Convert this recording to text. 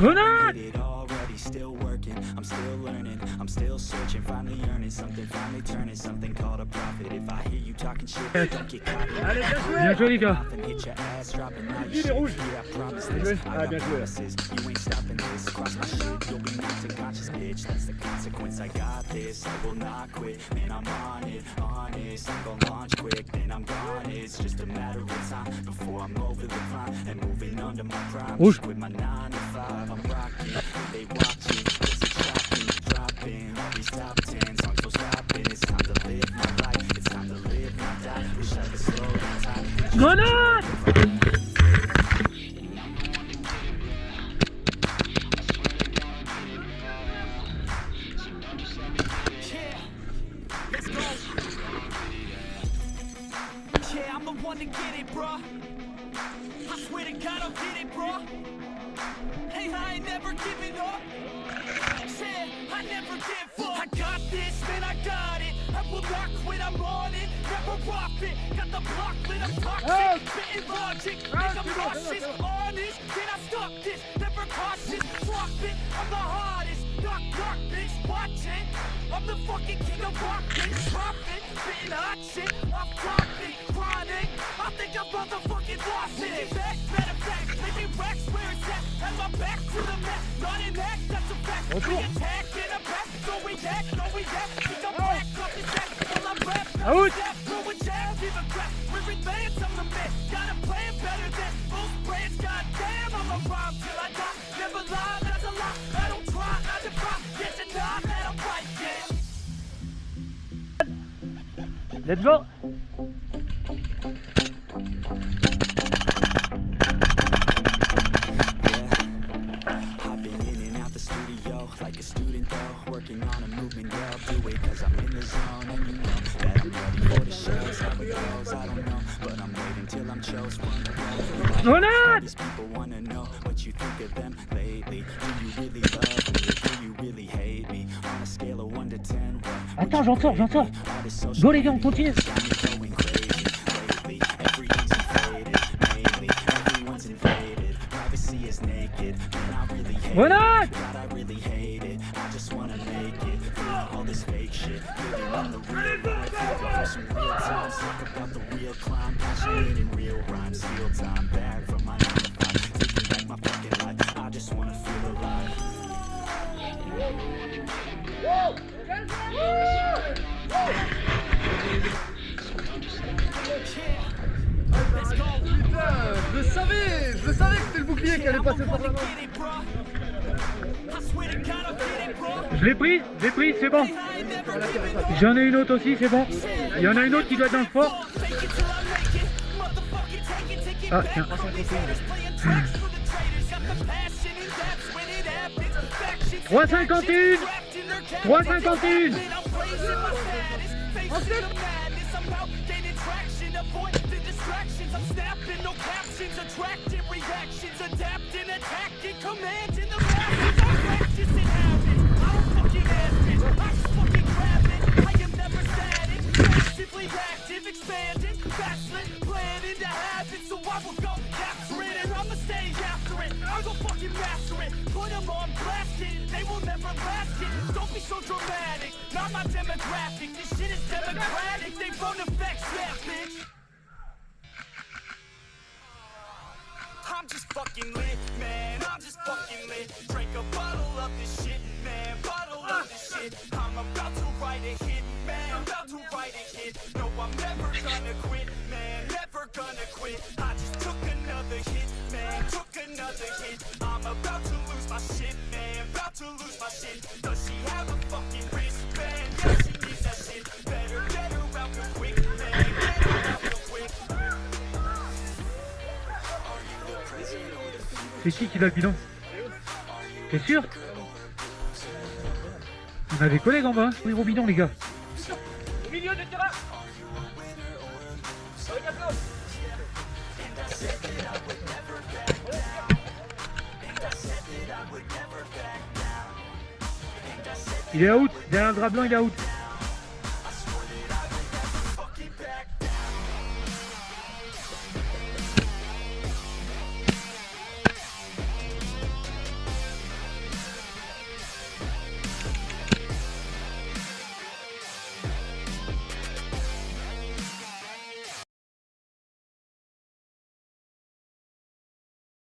Grenade! Still working, I'm still learning, I'm still searching, finally earning something, finally turning something called a profit. If I hear you talking shit, don't get caught. Allez, bien joué les gars. Hit your ass, dropping all your shit. Yeah, I promise this, I got promises. You ain't stopping this, cross my shit, you'll be knocked unconscious, bitch. That's the consequence, I got this, I will not quit. Man, I'm on it, honest, I'm gonna launch quick, then I'm gone. It's just a matter of time before I'm over the climb and moving under my prime. Just quit my 9 to 5, I'm rocking, they watching. Does it shock me? Dropping all these top 10 songs, so stopping. It's time to live my life. It's time to live my die. Wish I could slow down time. Grenade! Let's go. Yeah, I'm the one to get it, bro. I swear to God, I'll get it, bro. Hey, I ain't never giving up. Said I never give up. I got this, man, I got it. I will not quit, I'm on it. Never off it. Got the block lit, I'm toxic. Spitting logic, make them cautious. Honest, can I stop this? Never cautious, drop it. I'm the hardest. Knock, knock, bitch, watching. I'm the fucking king of rock, bitch, profit. Spitting hot shit, off topic, chronic. I think I'm motherfucking lost it. Back, matter of fact, making racks where it's at. And my back to the mat, not an act, that's a fact. We attack in a back, so we act, no we act. Think I'm back up his back, while I'm rap, no step, throw a jab, give a crap. We're advanced, I'm the man, got a plan better than most brands. Goddamn, I'm a rhyme till I die. Never lie, that's a lie. I don't try, I defy. Get to die, man, I'm right, yeah. Let's go. Like a student though, working on a movement, yeah, I'll do it cause I'm in the zone. And you know that I'm ready for the shows. How it goes, I don't know, but I'm waiting till I'm chosen. These people wanna know what you think of them lately. Do you really love me? Do you really hate me? On a scale of 1 to 10, what? Attends, j'entends. Go les gars, on continue. Everything's invaded, mainly everyone's invaded. Privacy is naked, and I really hate it. God, I really hate it. I just wanna make it. All this fake shit, living in the real life. Looking for some real time, talk about the real climb. Passionate in real rhymes, steal time back from my 9 to 5. Taking back my fucking life. I just wanna feel alive. Je savais que c'était le bouclier qui allait passer par là. Je l'ai prise, c'est bon. J'en ai une autre aussi, c'est bon. Il y en a une autre qui doit être dans le fort. Ah tiens. 3,51. 3,51. I'm snapping, no captions, attracting reactions, adapting, attacking, commanding the masses. I practice in habits, I don't fucking ask it, I just fucking grab it. I am never static, passively active, expanding, backslid, planning to have it, so I will go capture it, and I'ma stay after it. I'll go fucking master it, put them on blast it, they will never last it. Don't be so dramatic, not my demographic, this shit is democratic, they phone effects, yeah, bitch. I'm just fucking lit, man, I'm just fucking lit. Drink a bottle of this shit, man, bottle of this shit. I'm about to write a hit, man, I'm about to write a hit. No, I'm never gonna quit, man, never gonna quit. I just took another hit, man, took another hit. I'm about to lose my shit, man, about to lose my shit. Does she have a fucking wristband? Yeah, she needs that shit. Better get her out real quick, man, get her out real quick. C'est qui l'a le bidon? T'es sûr? On a des collègues en bas, oui, au bidon les gars. Au milieu du terrain. Il est out, derrière le drap blanc il est out.